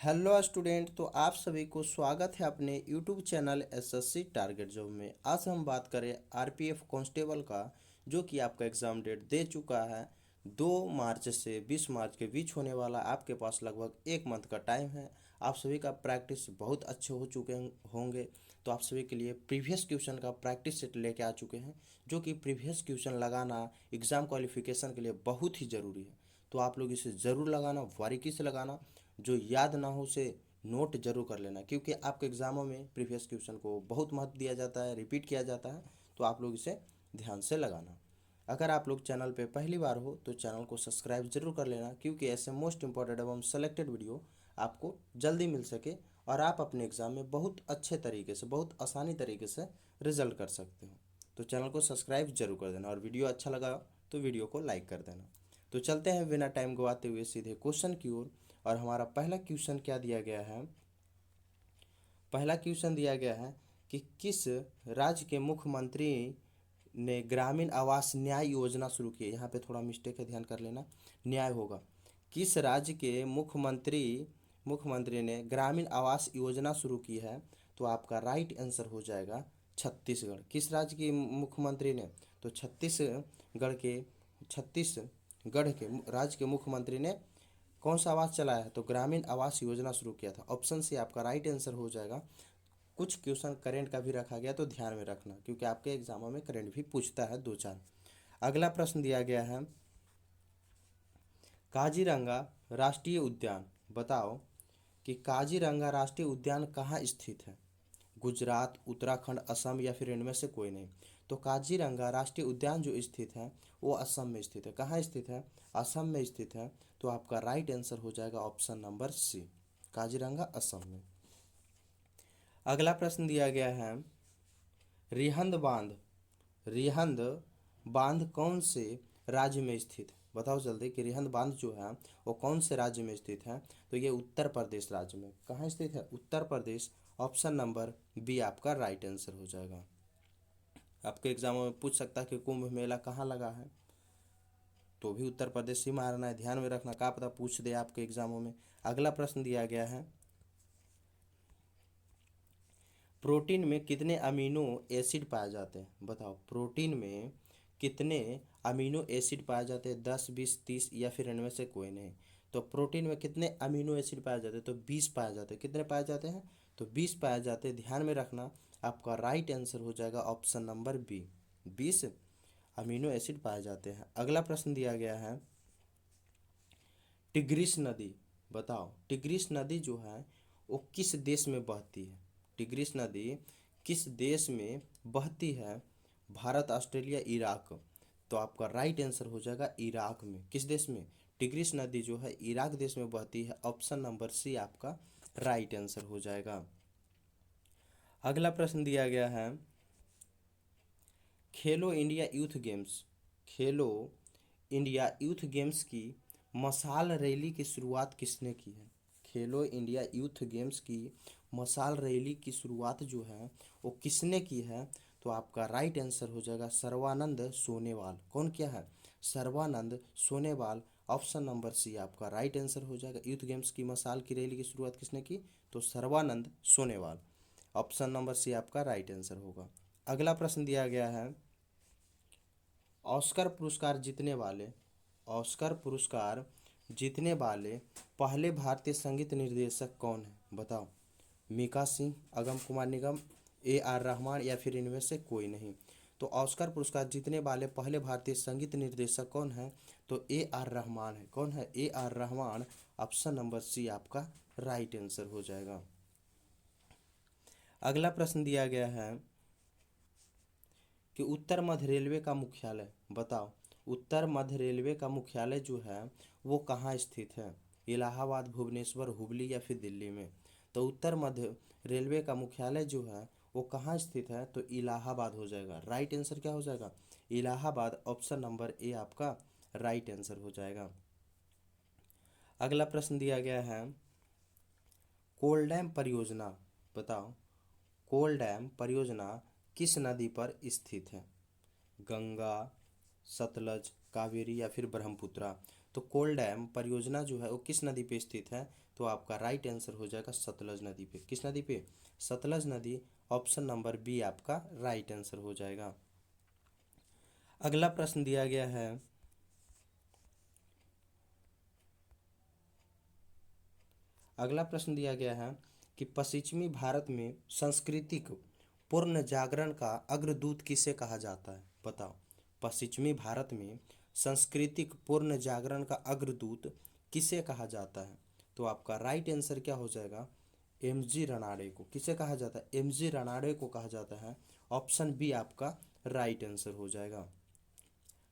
Hello student, तो आप सभी को स्वागत है अपने YouTube channel SSC target job में। आज हम बात करें आरपीएफ कांस्टेबल का, जो कि आपका एग्ज़ाम डेट दे चुका है। 2 मार्च से 20 मार्च के बीच होने वाला। आपके पास लगभग 1 मंथ का टाइम है। आप सभी का प्रैक्टिस बहुत अच्छे हो चुके होंगे। तो आप सभी के लिए प्रीवियस क्वेश्चन का प्रैक्टिस सेट लेके आ चुके हैं, जो कि प्रीवियस क्वेश्चन लगाना एग्ज़ाम क्वालिफिकेशन के लिए बहुत ही ज़रूरी है। तो आप लोग इसे ज़रूर लगाना, बारीकी से लगाना। जो याद ना हो उसे नोट जरूर कर लेना, क्योंकि आपके एग्ज़ामों में प्रीवियस क्वेश्चन को बहुत महत्व दिया जाता है, रिपीट किया जाता है। तो आप लोग इसे ध्यान से लगाना। अगर आप लोग चैनल पे पहली बार हो तो चैनल को सब्सक्राइब जरूर कर लेना, क्योंकि ऐसे मोस्ट इंपॉर्टेंट एवं सेलेक्टेड वीडियो आपको जल्दी मिल सके और आप अपने एग्ज़ाम में बहुत अच्छे तरीके से, बहुत आसानी तरीके से रिजल्ट कर सकते हो। तो चैनल को सब्सक्राइब जरूर कर देना और वीडियो अच्छा लगा तो वीडियो को लाइक कर देना। तो चलते हैं बिना टाइम गवाते हुए सीधे क्वेश्चन की ओर। और हमारा पहला क्वेश्चन क्या दिया गया है? पहला क्वेश्चन दिया गया है कि किस राज्य के मुख्यमंत्री ने ग्रामीण आवास न्याय योजना शुरू की है। यहाँ पे थोड़ा मिस्टेक है, ध्यान कर लेना, न्याय होगा। किस राज्य के मुख्यमंत्री ने ग्रामीण आवास योजना शुरू की है? तो आपका राइट आंसर हो जाएगा छत्तीसगढ़। किस राज्य के मुख्यमंत्री ने? तो छत्तीसगढ़ के राज्य के मुख्यमंत्री ने कौन सा आवास चलाया है? तो ग्रामीण आवास योजना शुरू किया था। ऑप्शन सी आपका राइट आंसर हो जाएगा। कुछ क्वेश्चन करेंट का भी रखा गया, तो ध्यान में रखना, क्योंकि आपके एग्जामों में करेंट भी पूछता है 2-4। अगला प्रश्न दिया गया है, काजीरंगा राष्ट्रीय उद्यान, बताओ कि काजीरंगा राष्ट्रीय उद्यान कहाँ स्थित है? गुजरात, उत्तराखंड, असम या फिर इनमें से कोई नहीं। तो काजीरंगा राष्ट्रीय उद्यान जो स्थित है वो असम में स्थित है। कहाँ स्थित है? असम में स्थित है। तो आपका राइट आंसर हो जाएगा option number C, Kaziranga Assam में। अगला प्रश्न दिया गया है, रिहंद बांध रिहंद बांध कौन से राज्य में स्थित है? बताओ जल्दी कि रिहंद बांध जो है वो कौन से राज्य में स्थित है? तो ये उत्तर प्रदेश राज्य में। कहाँ स्थित है? Uttar Pradesh. Option number B आपका राइट आंसर हो जाएगा। आपके एग्जामों में पूछ सकता है कि कुंभ मेला कहाँ लगा है, तो भी उत्तर प्रदेश ही मारना है। ध्यान में रखना, क्या पता पूछ दे आपके एग्जामों में। अगला प्रश्न दिया गया है, प्रोटीन में कितने अमीनो एसिड पाए जाते हैं? बताओ, प्रोटीन में कितने अमीनो एसिड पाए जाते हैं? 10, 20, 30 या फिर इनमें से कोई नहीं। तो प्रोटीन में कितने अमीनो एसिड पाए जाते हैं? तो 20 पाए जाते हैं। कितने पाए जाते हैं? तो 20 पाए जाते हैं। ध्यान में रखना, आपका राइट आंसर हो जाएगा option number B, 20 amino acid पाए जाते हैं। अगला प्रश्न दिया गया है, टिग्रिस नदी, बताओ टिग्रिस नदी जो है वो किस देश में बहती है? टिग्रिस नदी किस देश में बहती है? Bharat, Australia, Iraq. तो आपका राइट आंसर हो जाएगा इराक में। किस देश में? टिग्रिस नदी जो है इराक देश में बहती है। ऑप्शन नंबर सी आपका राइट आंसर हो जाएगा। अगला प्रश्न दिया गया है, खेलो इंडिया यूथ गेम्स खेलो इंडिया यूथ गेम्स की मशाल रैली की शुरुआत किसने की है? खेलो इंडिया यूथ गेम्स की मशाल रैली की शुरुआत जो है वो किसने की है? तो आपका राइट आंसर हो जाएगा सर्बानंद सोनेवाल। कौन किया है? Sarbananda Sonowal. Option number C आपका राइट आंसर हो जाएगा। यूथ गेम्स की मशाल की रैली की शुरुआत किसने की? तो Sarbananda Sonowal. Option number C आपका राइट आंसर होगा। अगला प्रश्न दिया गया है, ऑस्कर पुरस्कार जीतने वाले ऑस्कर पुरस्कार जीतने वाले पहले भारतीय संगीत निर्देशक कौन है? बताओ, मीका सिंह, अगम कुमार निगम, ए आर रहमान या फिर इनमें से कोई नहीं। तो ऑस्कर पुरस्कार जीतने वाले पहले भारतीय संगीत निर्देशक कौन है? तो ए आर रहमान है। कौन है? A R Rahman. Option number C आपका राइट आंसर हो जाएगा। अगला प्रश्न दिया गया है कि उत्तर मध्य रेलवे का मुख्यालय, बताओ उत्तर मध्य रेलवे का मुख्यालय जो है वो कहाँ स्थित है? इलाहाबाद, भुवनेश्वर, हुबली या फिर दिल्ली में। तो उत्तर मध्य रेलवे का मुख्यालय जो है वो कहाँ स्थित है? तो इलाहाबाद हो जाएगा। राइट आंसर क्या हो जाएगा? इलाहाबाद। ऑप्शन नंबर ए आपका राइट आंसर हो जाएगा। अगला प्रश्न दिया गया है, कोल डैम परियोजना, बताओ कोल डैम परियोजना किस नदी पर स्थित है? गंगा, सतलज, कावेरी या फिर ब्रह्मपुत्रा। तो कोल डैम परियोजना जो है वो किस नदी पे स्थित है? तो आपका राइट आंसर हो जाएगा सतलज नदी पे। किस नदी पे? सतलज नदी। ऑप्शन नंबर बी आपका राइट आंसर हो जाएगा। अगला प्रश्न दिया गया है, अगला प्रश्न दिया गया है कि पश्चिमी भारत में सांस्कृतिक पूर्ण जागरण का अग्रदूत किसे कहा जाता है? बताओ। पश्चिमी भारत में सांस्कृतिक पूर्ण जागरण का अग्रदूत किसे कहा जाता है? तो आपका राइट आंसर क्या हो जाएगा? एमजी रनाड़े को। किसे कहा जाता है? एमजी रनाड़े को कहा जाता है। ऑप्शन बी आपका राइट आंसर हो जाएगा।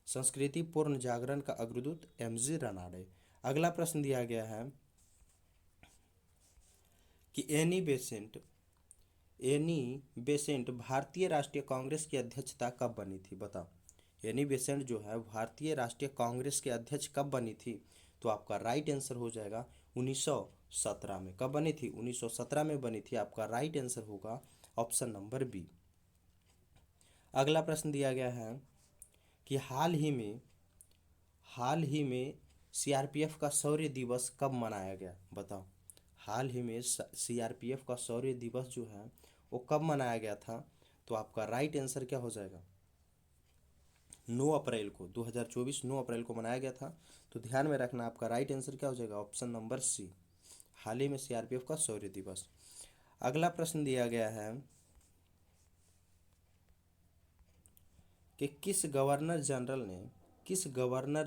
संस्कृति पूर्ण जागरण का अग्रदूत एमजी रनाड़े। अगला प्रश्न दिया गया है कि एनी बेसेंट भारतीय राष्ट्रीय कांग्रेस की अध्यक्षता कब बनी थी? बताओ। एनी बेसेंट जो है भारतीय राष्ट्रीय कांग्रेस के अध्यक्ष कब बनी थी? तो आपका राइट आंसर हो जाएगा 1917 में। कब बनी थी? 1917 में बनी थी। आपका राइट आंसर होगा ऑप्शन नंबर बी। अगला प्रश्न दिया गया है कि हाल ही में सीआरपीएफ का शौर्य दिवस कब मनाया गया? बताओ। हाल ही में सीआरपीएफ का शौर्य दिवस जो है वो कब मनाया गया था? तो आपका राइट आंसर क्या हो जाएगा? 9 अप्रैल को, 2024 9 अप्रैल को मनाया गया था। तो ध्यान में रखना, आपका राइट आंसर क्या हो जाएगा? ऑप्शन नंबर सी, हाल ही में सीआरपीएफ का शौर्य दिवस। अगला प्रश्न दिया गया है कि किस गवर्नर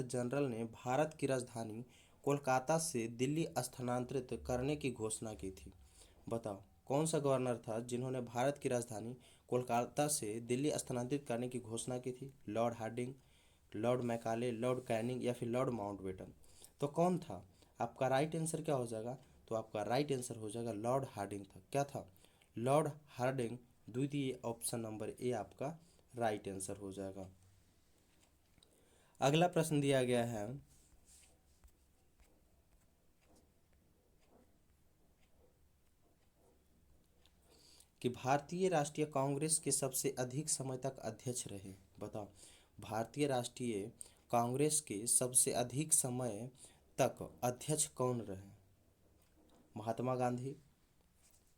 जनरल ने भारत की राजधानी कोलकाता से दिल्ली स्थानांतरित करने की घोषणा की थी? बताओ। कौन सा गवर्नर था जिन्होंने भारत की राजधानी कोलकाता से दिल्ली स्थानांतरित करने की घोषणा की थी? Lord Hardinge, Lord Macaulay, Lord Canning या फिर लॉर्ड माउंटबेटन? तो कौन था? आपका राइट आंसर क्या हो जाएगा? तो आपका राइट आंसर हो जाएगा लॉर्ड हार्डिंग था। क्या था? Lord Hardinge. द्वितीय ऑप्शन नंबर ए आपका राइट आंसर हो जाएगा। अगला प्रश्न दिया गया है कि भारतीय राष्ट्रीय कांग्रेस के सबसे अधिक समय तक अध्यक्ष रहे। बताओ। भारतीय राष्ट्रीय कांग्रेस के सबसे अधिक समय तक अध्यक्ष कौन रहे? महात्मा गांधी,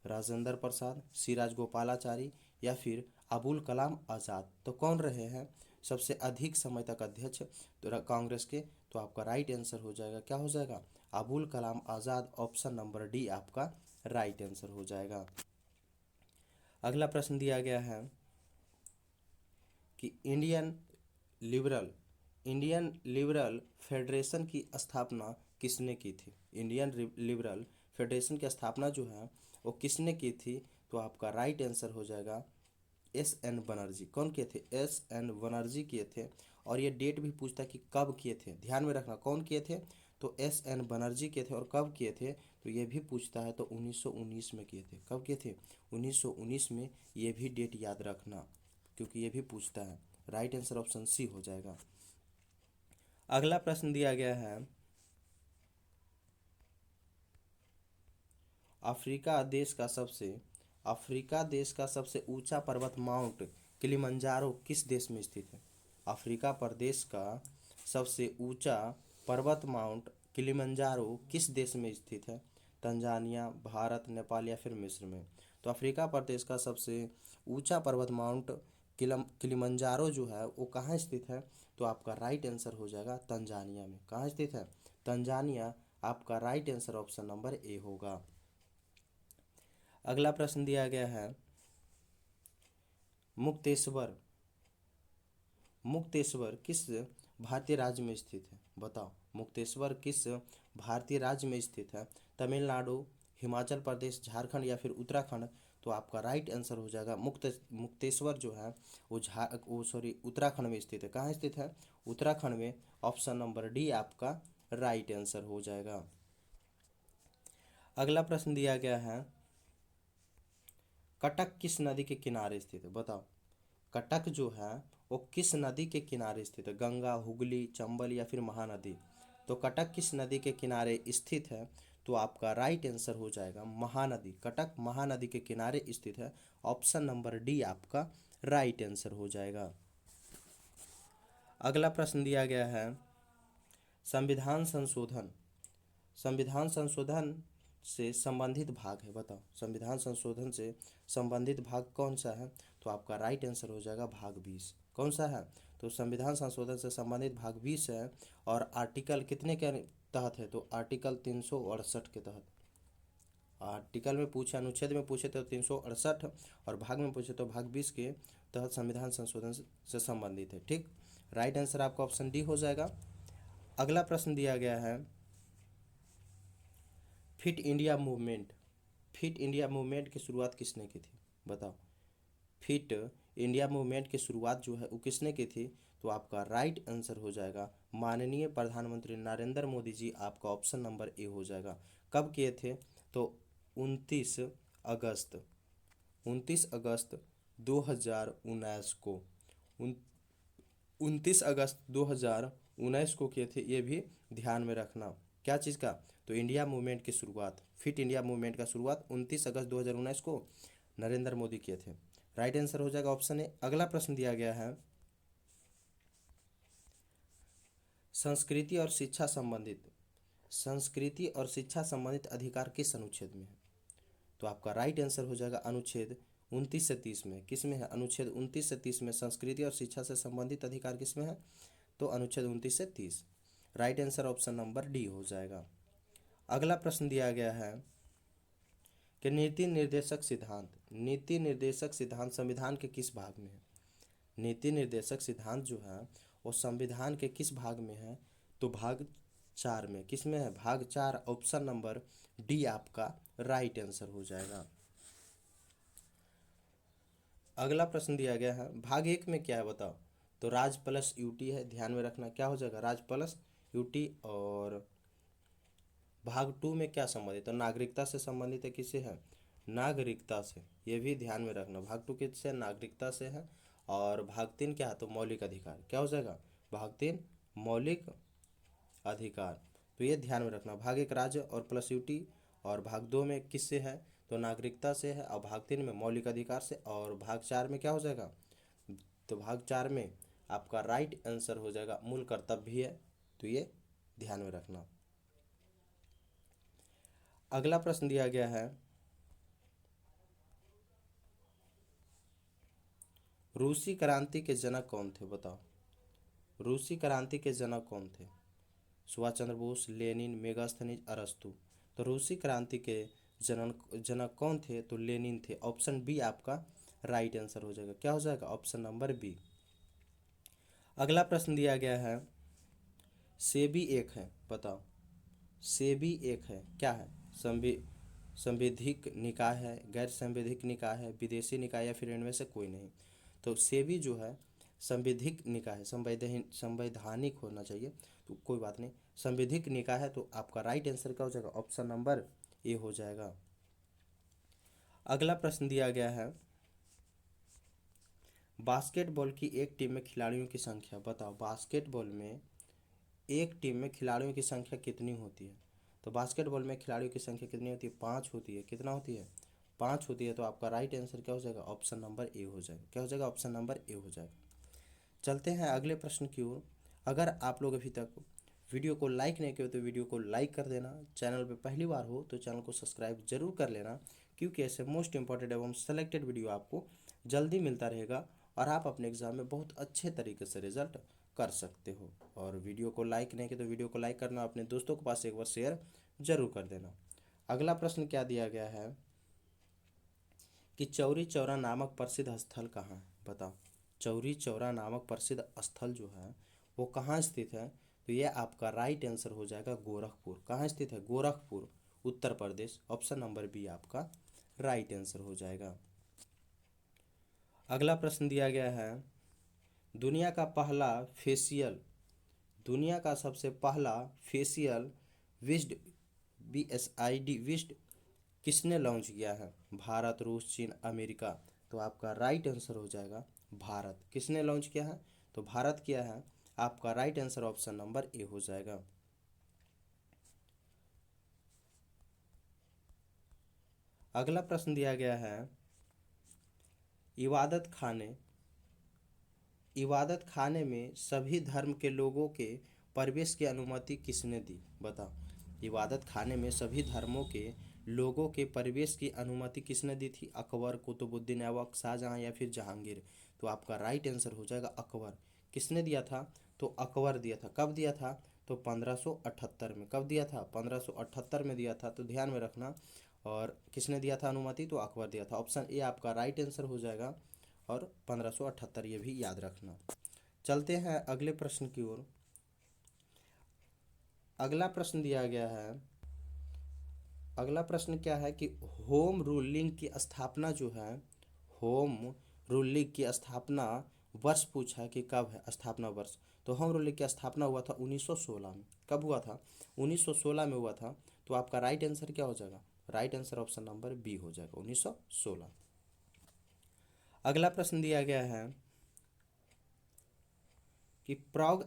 राजेंद्र प्रसाद, सी राजगोपालाचारी या फिर अबुल कलाम आज़ाद? तो कौन रहे हैं सबसे अधिक समय तक अध्यक्ष तो कांग्रेस के? तो आपका राइट आंसर हो जाएगा, क्या हो जाएगा? Abul Kalam Azad. Option number D आपका राइट आंसर हो जाएगा। अगला प्रश्न दिया गया है कि इंडियन लिबरल फेडरेशन की स्थापना किसने की थी? इंडियन लिबरल फेडरेशन की स्थापना जो है वो किसने की थी? तो आपका राइट आंसर हो जाएगा एस एन बनर्जी। कौन किए थे? एस एन बनर्जी किए थे। और ये डेट भी पूछता है कि कब किए थे। ध्यान में रखना, कौन किए थे? तो एस एन बनर्जी किए थे। और कब किए थे? तो ये भी पूछता है तो 1919 में किए थे। कब किए थे? 1919 में। ये भी डेट याद रखना क्योंकि ये भी पूछता है। राइट आंसर ऑप्शन सी हो जाएगा। अगला प्रश्न दिया गया है अफ्रीका देश का सबसे ऊंचा पर्वत माउंट किलिमंजारो किस देश में स्थित है? अफ्रीका प्रदेश का सबसे ऊंचा पर्वत माउंट किलिमंजारो किस देश में स्थित है? तंजानिया, भारत, नेपाल या फिर मिस्र में? तो अफ्रीका प्रदेश का सबसे ऊंचा पर्वत माउंट किलिमंजारो जो है वो कहाँ स्थित है? तो आपका राइट आंसर हो जाएगा तंजानिया में। कहाँ स्थित है? तंजानिया। आपका राइट आंसर ऑप्शन नंबर ए होगा। अगला प्रश्न दिया गया है मुक्तेश्वर मुक्तेश्वर किस भारतीय राज्य में स्थित है? बताओ। मुक्तेश्वर किस भारतीय राज्य में स्थित है? तमिलनाडु, हिमाचल प्रदेश, झारखंड या फिर उत्तराखंड? तो आपका राइट आंसर हो जाएगा मुक्तेश्वर जो है वो उत्तराखंड में स्थित है। कहाँ स्थित है? उत्तराखंड में। ऑप्शन नंबर डी आपका राइट आंसर हो जाएगा। अगला प्रश्न दिया गया है कटक किस नदी के किनारे स्थित है? बताओ। कटक जो है वो किस नदी के किनारे स्थित है? गंगा, हुगली, चंबल या फिर महानदी? तो कटक किस नदी के किनारे स्थित है? तो आपका राइट आंसर हो जाएगा महानदी। कटक महानदी के किनारे स्थित है। ऑप्शन नंबर डी आपका राइट आंसर हो जाएगा। अगला प्रश्न दिया गया है संविधान संशोधन, संविधान संशोधन से संबंधित भाग है, बताओ संविधान संशोधन से संबंधित भाग कौन सा है? तो आपका राइट आंसर हो जाएगा भाग 20। कौन सा है? तो संविधान संशोधन से संबंधित भाग 20 है। और आर्टिकल कितने के तहत है? तो आर्टिकल 368 के तहत। आर्टिकल में पूछे, अनुच्छेद में पूछे तो 368, और भाग में पूछे तो भाग 20 के तहत संविधान संशोधन से संबंधित है। ठीक, राइट आंसर आपका ऑप्शन डी हो जाएगा। अगला प्रश्न दिया गया है, fit India movement, fit India movement की शुरुआत किसने की थी? बताओ, फिट इंडिया मूवमेंट की शुरुआत जो है वो किसने की थी? तो आपका राइट आंसर हो जाएगा माननीय प्रधानमंत्री नरेंद्र मोदी जी, आपका ऑप्शन नंबर ए हो जाएगा। कब किए थे? तो 29 अगस्त, 29 अगस्त 2019 को, 29 अगस्त 2019 को किए थे। ये भी ध्यान में रखना। क्या चीज़ का? तो इंडिया मूवमेंट की शुरुआत, फिट इंडिया मूवमेंट का शुरुआत 29 अगस्त 2019 को नरेंद्र मोदी किए थे। राइट आंसर हो जाएगा ऑप्शन ए। अगला प्रश्न दिया गया है, संस्कृति और शिक्षा संबंधित, संस्कृति और शिक्षा संबंधित अधिकार किस अनुच्छेद में है? तो आपका राइट आंसर हो जाएगा अनुच्छेद 29 से 30 में। किस में है? अनुच्छेद 29 से 30 में संस्कृति और शिक्षा से संबंधित अधिकार किस में है? तो अनुच्छेद 29 से 30। Right answer option number D हो जाएगा। अगला प्रश्न दिया गया है कि नीति निर्देशक सिद्धांत, नीति निर्देशक सिद्धांत संविधान के किस भाग में है? नीति निर्देशक सिद्धांत जो है वो संविधान के किस भाग में है? तो भाग 4 में। किस में है? भाग 4, ऑप्शन नंबर डी आपका राइट आंसर हो जाएगा। अगला प्रश्न दिया गया है, भाग 1 में क्या है बताओ? तो राज प्लस यूटी है, ध्यान में रखना। क्या हो जाएगा? राज प्लस यूटी। और भाग 2 में क्या संबंधित? तो नागरिकता से संबंधित है। किससे है? नागरिकता से, ये भी ध्यान में रखना। भाग 2 किससे? नागरिकता से है। और भाग 3 क्या है? तो मौलिक अधिकार। क्या हो जाएगा? भाग 3 मौलिक अधिकार। तो ये ध्यान में रखना। भाग 1 राज्य और प्लस यूटी, और भाग 2 में किससे है? तो नागरिकता से है। और भाग 3 में मौलिक अधिकार से। और भाग 4 में क्या हो जाएगा? तो भाग 4 में आपका राइट आंसर हो जाएगा मूल कर्तव्य भी है। तो ये ध्यान में रखना। अगला प्रश्न दिया गया है, रूसी क्रांति के जनक कौन थे? बताओ, रूसी क्रांति के जनक कौन थे? सुभाष चंद्र बोस, लेनिन, मेगास्थनीज, अरस्तु। तो रूसी क्रांति के जनक कौन थे? तो लेनिन थे। ऑप्शन बी आपका राइट आंसर हो जाएगा। क्या हो जाएगा? Option number B. अगला प्रश्न दिया गया है, सेबी एक है, बताओ सेबी एक है, क्या है? संवैधानिक निकाय है, गैर संवैधानिक निकाय है, विदेशी निकाय, या फिर इनमें से कोई नहीं? तो सेबी जो है संवैधानिक निकाय है, संवैधानिक होना चाहिए, तो कोई बात नहीं, संवैधानिक निकाय है। तो आपका राइट आंसर क्या हो जाएगा? ऑप्शन नंबर ए हो जाएगा। अगला प्रश्न दिया गया है, बास्केटबॉल की एक टीम में खिलाड़ियों की संख्या, बताओ बास्केटबॉल में एक टीम में खिलाड़ियों की संख्या कितनी होती है? तो बास्केटबॉल में खिलाड़ियों की संख्या कितनी होती है? 5 होती है। कितना होती है? 5 होती है। तो आपका राइट आंसर क्या हो जाएगा? ऑप्शन नंबर ए हो जाएगा। क्या हो जाएगा? ऑप्शन नंबर ए हो जाएगा। चलते हैं अगले प्रश्न की ओर। अगर आप लोग अभी तक वीडियो को लाइक नहीं किए तो वीडियो को लाइक कर देना। चैनल पर पहली बार हो तो चैनल को सब्सक्राइब जरूर कर लेना, क्योंकि ऐसे मोस्ट इंपॉर्टेंट एवं सेलेक्टेड वीडियो आपको जल्दी मिलता रहेगा और आप अपने एग्जाम में बहुत अच्छे तरीके से रिजल्ट कर सकते हो। और वीडियो को लाइक नहीं किया तो वीडियो को लाइक करना, अपने दोस्तों के पास एक बार शेयर जरूर कर देना। अगला प्रश्न क्या दिया गया है कि चौरी चौरा नामक प्रसिद्ध स्थल कहाँ है? बताओ, चौरी चौरा नामक प्रसिद्ध स्थल जो है वो कहाँ स्थित है? तो ये आपका राइट आंसर हो जाएगा गोरखपुर। कहाँ स्थित है? Gorakhpur, Uttar Pradesh. Option number B आपका राइट आंसर हो जाएगा। अगला प्रश्न दिया गया है, दुनिया का पहला फेशियल, दुनिया का सबसे पहला फेशियल विज्ड BSID विज्ड किसने लॉन्च किया है? भारत, रूस, चीन, अमेरिका। तो आपका राइट आंसर हो जाएगा भारत। किसने लॉन्च किया है? तो भारत किया है। आपका राइट आंसर ऑप्शन नंबर ए हो जाएगा। अगला प्रश्न दिया गया है, इबादत खाने, इबादत खाने में सभी धर्म के लोगों के प्रवेश की अनुमति किसने दी? बताओ। इबादत खाने में सभी धर्मों के लोगों के प्रवेश की अनुमति किसने दी थी? अकबर, कुतुबुद्दीन ऐबक, शाहजहां या फिर जहांगीर? तो आपका राइट आंसर हो जाएगा अकबर। किसने दिया था? तो अकबर दिया था। कब दिया था? तो 1578 में। कब दिया था? 1578 में दिया था, तो ध्यान में रखना। और किसने दिया था अनुमति? तो अकबर दिया था। ऑप्शन ए आपका राइट आंसर हो जाएगा, और 1578 ये भी याद रखना। चलते हैं अगले प्रश्न की ओर। अगला प्रश्न दिया गया है, अगला प्रश्न क्या है कि होम रूलिंग की स्थापना जो है, होम रूलिंग की स्थापना वर्ष पूछा है कि कब है स्थापना वर्ष। तो होम रूलिंग की स्थापना हुआ था 1916 में। कब हुआ था? 1916 में हुआ था। तो आपका राइट आंसर क्या हो जाएगा? Right answer option number B हो जाएगा, 1916। अगला प्रश्न दिया गया है कि प्रौग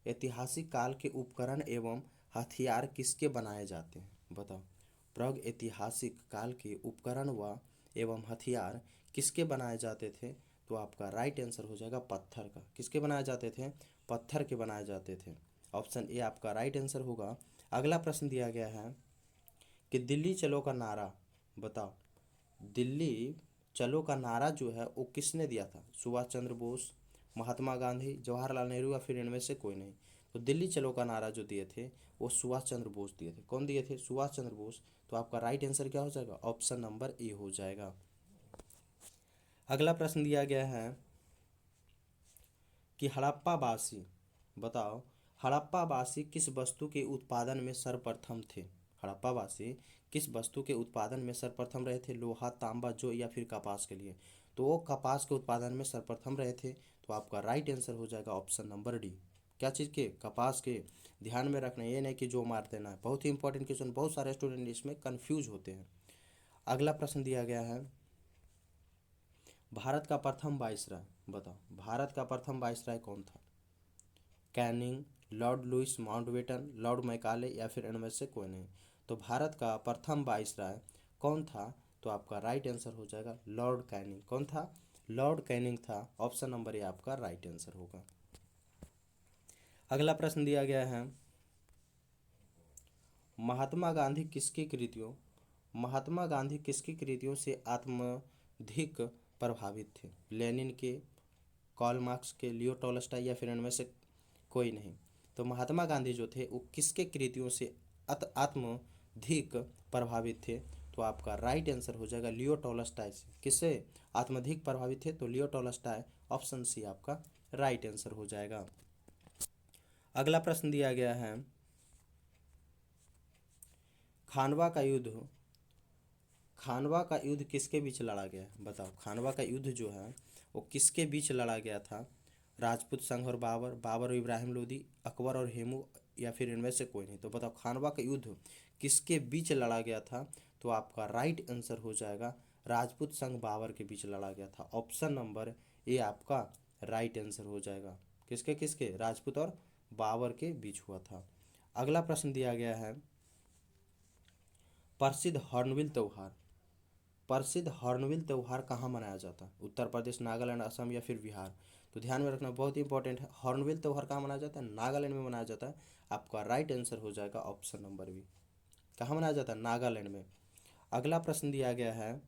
ऐतिहासिक काल के उपकरण एवं हथियार किसके बनाए जाते हैं? बताओ। प्रौग ऐतिहासिक काल के उपकरण व एवं हथियार किसके बनाए जाते थे? तो आपका राइट आंसर हो जाएगा पत्थर का। किसके बनाए जाते थे? पत्थर के बनाए जाते थे। ऑप्शन ए आपका राइट आंसर होगा। अगला प्रश्न दिया गया है कि दिल्ली चलो का नारा, बताओ। दिल्ली चलो का नारा जो है वो किसने दिया था? सुभाष चंद्र बोस, महात्मा गांधी, जवाहरलाल नेहरू या फिर इनमें से कोई नहीं? तो दिल्ली चलो का नारा जो दिए थे वो सुभाष चंद्र बोस दिए थे। कौन दिए थे? सुभाष चंद्र बोस। तो आपका राइट आंसर क्या हो जाएगा? ऑप्शन नंबर ए हो जाएगा। अगला प्रश्न दिया गया है कि हड़प्पावासी, बताओ, हड़प्पावासी किस वस्तु के उत्पादन में सर्वप्रथम थे? हड़प्पावासी किस वस्तु के उत्पादन में सर्वप्रथम रहे थे? लोहा, तांबा, जो या फिर कपास के लिए? तो वो कपास के उत्पादन में सर्वप्रथम रहे थे। तो आपका राइट आंसर हो जाएगा ऑप्शन नंबर डी। क्या चीज़ के? कपास के। ध्यान में रखना, ये नहीं कि जो मार देना है। बहुत ही इंपॉर्टेंट क्वेश्चन, बहुत सारे स्टूडेंट इसमें कन्फ्यूज होते हैं। अगला प्रश्न दिया गया है, भारत का प्रथम वायसराय, बताओ। भारत का प्रथम वायसराय कौन था? Canning, Lord Louis Mountbatten, Lord Macaulay या फिर इनमें से कोई नहीं? तो भारत का प्रथम वायसराय कौन था? तो आपका राइट आंसर हो जाएगा लॉर्ड कैनिंग। कौन था? लॉर्ड कैनिंग था। ऑप्शन नंबर ए आपका राइट आंसर होगा। अगला प्रश्न दिया गया है, महात्मा गांधी किसकी कृतियों से आत्माधिक प्रभावित थे? लेनिन के, कार्ल मार्क्स के, लियो टॉलस्टॉय या फिर इनमें से कोई नहीं? तो महात्मा गांधी जो थे वो किसके कृतियों से आत्माधिक प्रभावित थे? तो आपका राइट आंसर हो जाएगा लियो टॉलस्टॉय से। किससे आत्माधिक प्रभावित थे? तो लियो टॉलस्टॉय। ऑप्शन सी आपका राइट आंसर हो जाएगा। अगला प्रश्न दिया गया है, खानवा का युद्ध, खानवा का युद्ध किसके बीच लड़ा गया? बताओ। खानवा का युद्ध जो है वो किसके बीच लड़ा गया था? राजपूत संघ और बाबर, बाबर और इब्राहिम लोदी, अकबर और हेमू या फिर इनमें से कोई नहीं? तो बताओ खानवा का युद्ध किसके बीच लड़ा गया था? तो आपका राइट आंसर हो जाएगा राजपूत संघ बाबर के बीच लड़ा गया था। ऑप्शन नंबर ए आपका राइट आंसर हो जाएगा। किसके किसके? राजपूत और बाबर के बीच हुआ था। अगला प्रश्न दिया गया है, प्रसिद्ध हॉर्नबिल त्यौहार, प्रसिद्ध हॉर्नबिल त्यौहार कहाँ मनाया जाता है? उत्तर प्रदेश, नागालैंड, असम या फिर बिहार? तो ध्यान में रखना, बहुत ही इंपॉर्टेंट है। हॉर्नबिल त्यौहार कहाँ मनाया जाता है? नागालैंड में मनाया जाता है। आपका राइट आंसर हो जाएगा ऑप्शन नंबर बी। कहाँ मनाया जाता है? नागालैंड में। अगला प्रश्न दिया गया है,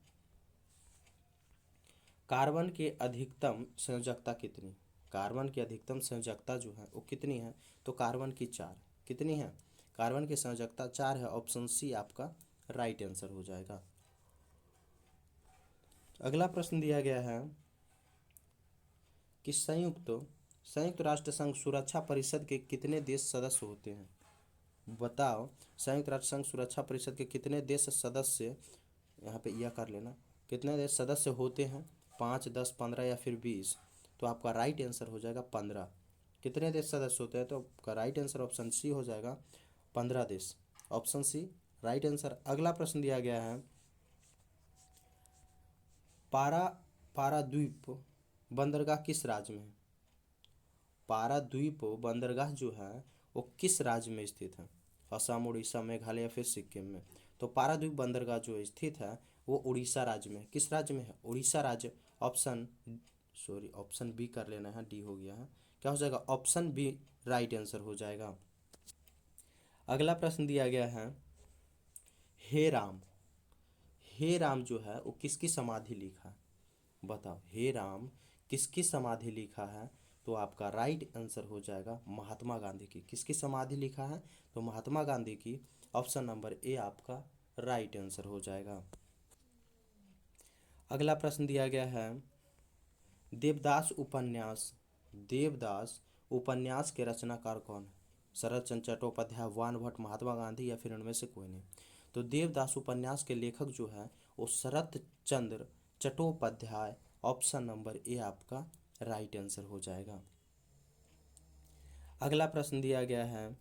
कार्बन की अधिकतम संयोजकता कितनी? कार्बन की अधिकतम संयोजकता जो है वो कितनी है? तो कार्बन की 4। कितनी है? कार्बन की संयोजकता 4 है। ऑप्शन सी आपका राइट आंसर हो जाएगा। अगला प्रश्न दिया गया है कि संयुक्त संयुक्त राष्ट्र संघ सुरक्षा परिषद के कितने देश सदस्य होते हैं? बताओ। संयुक्त राष्ट्र संघ सुरक्षा परिषद के कितने देश सदस्य, यहाँ पे यह कर लेना, कितने देश सदस्य होते हैं? 5, 10, 15 या फिर 20? तो आपका राइट आंसर हो जाएगा 15। कितने देश सदस्य होते हैं? तो आपका राइट आंसर ऑप्शन सी हो जाएगा 15 देश। Option C right answer. अगला प्रश्न दिया गया है, पारा पाराद्वीप बंदरगाह किस राज्य में है? पाराद्वीप बंदरगाह जो है वो किस राज्य में स्थित है? असम, उड़ीसा, मेघालय या फिर सिक्किम में? तो पाराद्वीप बंदरगाह जो स्थित है वो उड़ीसा राज्य में है। किस राज्य में है? उड़ीसा राज्य। ऑप्शन बी कर लेना है, डी हो गया है, क्या हो जाएगा, ऑप्शन बी राइट आंसर हो जाएगा। अगला प्रश्न दिया गया है, हे राम। हे राम जो है वो किसकी समाधि लिखा है, बताओ। हे राम किसकी समाधि लिखा है, तो आपका राइट आंसर हो जाएगा महात्मा गांधी की। किसकी समाधि लिखा है, तो महात्मा गांधी की। ऑप्शन नंबर ए आपका राइट आंसर हो जाएगा। अगला प्रश्न दिया गया है, देवदास उपन्यास। देवदास उपन्यास के रचनाकार कौन है, शरत चंद्र चट्टोपाध्याय, वान भट्ट, महात्मा गांधी या फिर उनमें से कोई नहीं। तो देवदास उपन्यास के लेखक जो है वो शरत Chandra Chattopadhyay. Option number A आपका राइट आंसर हो जाएगा। अगला प्रश्न दिया गया है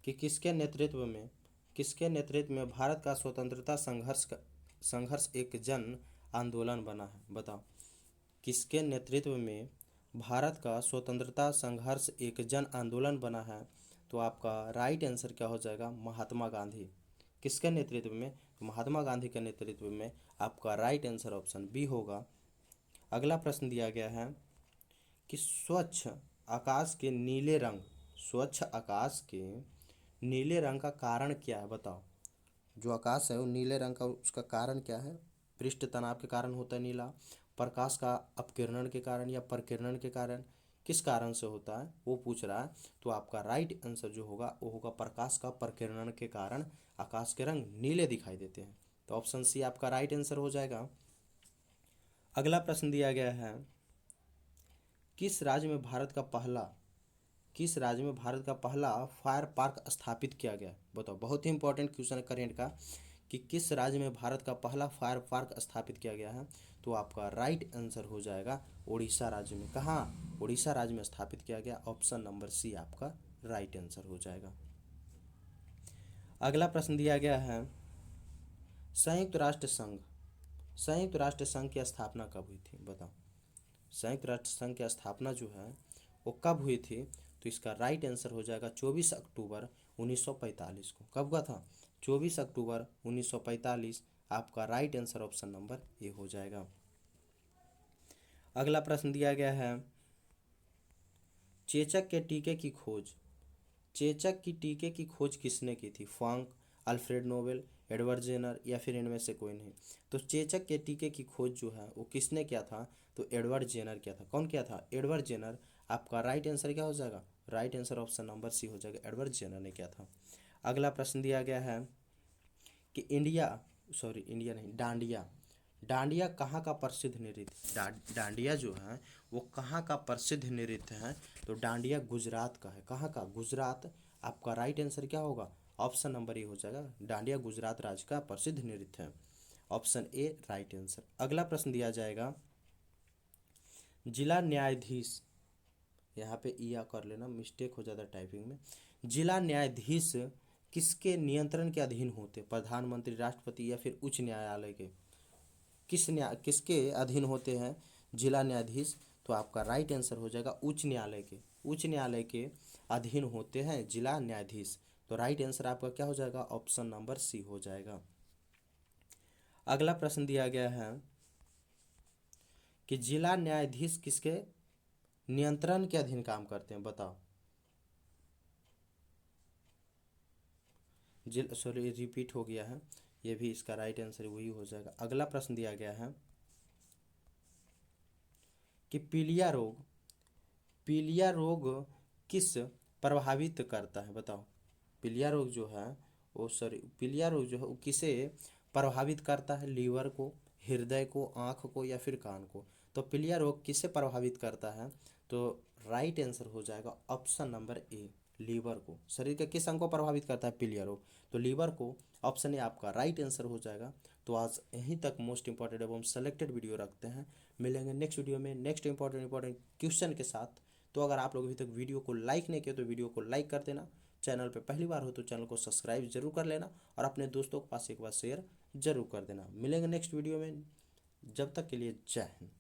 कि किसके नेतृत्व में भारत का स्वतंत्रता संघर्ष एक जन आंदोलन बना है, बताओ। किसके नेतृत्व में भारत का स्वतंत्रता संघर्ष एक जन आंदोलन बना है, तो आपका राइट आंसर क्या हो जाएगा, महात्मा गांधी। किसके नेतृत्व में, महात्मा गांधी के नेतृत्व में। आपका राइट आंसर ऑप्शन बी होगा। अगला प्रश्न दिया गया है कि स्वच्छ आकाश के नीले रंग का कारण क्या है, बताओ। जो आकाश है वो नीले रंग का, उसका कारण क्या है। पृष्ठ तनाव के कारण होता है नीला, प्रकाश का अपकिरण के कारण या प्रकिरण के कारण, किस कारण से होता है वो पूछ रहा है। तो आपका राइट आंसर जो होगा वो होगा प्रकाश का प्रकिरण के कारण आकाश के रंग नीले दिखाई देते हैं। तो ऑप्शन सी आपका राइट आंसर हो जाएगा। अगला प्रश्न दिया गया है, किस राज्य में भारत का पहला फायर पार्क स्थापित किया गया, बताओ। बहुत ही इंपॉर्टेंट क्वेश्चन है करेंट का, कि किस राज्य में भारत का पहला फायर पार्क स्थापित किया गया है, तो आपका राइट आंसर हो जाएगा उड़ीसा राज्य में। कहाँ, उड़ीसा राज्य में स्थापित किया गया। ऑप्शन नंबर सी आपका राइट आंसर हो जाएगा। अगला प्रश्न दिया गया है, संयुक्त राष्ट्र संघ की स्थापना कब हुई थी, बताओ। संयुक्त राष्ट्र संघ की स्थापना जो है वो कब हुई थी, तो इसका राइट आंसर हो जाएगा 24 अक्टूबर 1945 को। कब हुआ था, 24 अक्टूबर 1945। आपका राइट आंसर ऑप्शन नंबर ए हो जाएगा। अगला प्रश्न दिया गया है, चेचक की टीके की खोज किसने की थी, Frank, Alfred Nobel, Edward Jenner या फिर इनमें से कोई नहीं। तो चेचक के टीके की खोज जो है वो किसने किया था, तो एडवर्ड जेनर किया था। कौन किया था, एडवर्ड जेनर। आपका राइट आंसर क्या हो जाएगा, right answer option number C हो जाएगा, एडवर्ड जेनर ने किया था। अगला प्रश्न दिया गया है कि इंडिया नहीं, डांडिया कहाँ का प्रसिद्ध नृत्य, डांडिया जो है वो कहाँ का प्रसिद्ध नृत्य है, तो डांडिया गुजरात का है। कहाँ का, गुजरात। आपका राइट आंसर क्या होगा, ऑप्शन नंबर ए हो जाएगा, डांडिया गुजरात राज्य का प्रसिद्ध नृत्य है। Option A right answer. अगला प्रश्न दिया जाएगा, जिला न्यायाधीश, यहाँ पे या कर लेना, मिस्टेक हो जाता है टाइपिंग में। जिला न्यायाधीश किसके नियंत्रण के अधीन होते, प्रधानमंत्री, राष्ट्रपति या फिर उच्च न्यायालय के। किसके अधीन होते हैं जिला न्यायाधीश, तो आपका राइट आंसर हो जाएगा उच्च न्यायालय के अधीन होते हैं जिला न्यायाधीश। तो राइट आंसर आपका क्या हो जाएगा, ऑप्शन नंबर सी हो जाएगा। अगला प्रश्न दिया गया है कि जिला न्यायाधीश किसके नियंत्रण के अधीन काम करते हैं, बताओ। रिपीट हो गया है, ये भी इसका राइट आंसर वही हो जाएगा। अगला प्रश्न दिया गया है कि पीलिया रोग किस प्रभावित करता है, बताओ। पीलिया रोग जो है वो किसे प्रभावित करता है, लीवर को, हृदय को, आँख को या फिर कान को। तो पीलिया रोग किसे प्रभावित करता है, तो राइट आंसर हो जाएगा ऑप्शन नंबर ए, लीवर को। शरीर के किस अंग को प्रभावित करता है पीलिया रोग, तो लीवर को। ऑप्शन ए आपका राइट आंसर हो जाएगा। तो आज यहीं तक मोस्ट इंपॉर्टेंट एवं सेलेक्टेड वीडियो रखते हैं। मिलेंगे नेक्स्ट वीडियो में नेक्स्ट इंपॉर्टेंट क्वेश्चन के साथ। तो अगर आप लोग अभी तक वीडियो को लाइक नहीं किए तो वीडियो को लाइक कर देना, चैनल पे पहली बार हो तो चैनल को सब्सक्राइब जरूर कर लेना और अपने दोस्तों के पास एक बार शेयर जरूर कर देना। मिलेंगे नेक्स्ट वीडियो में, जब तक के लिए जय हिंद।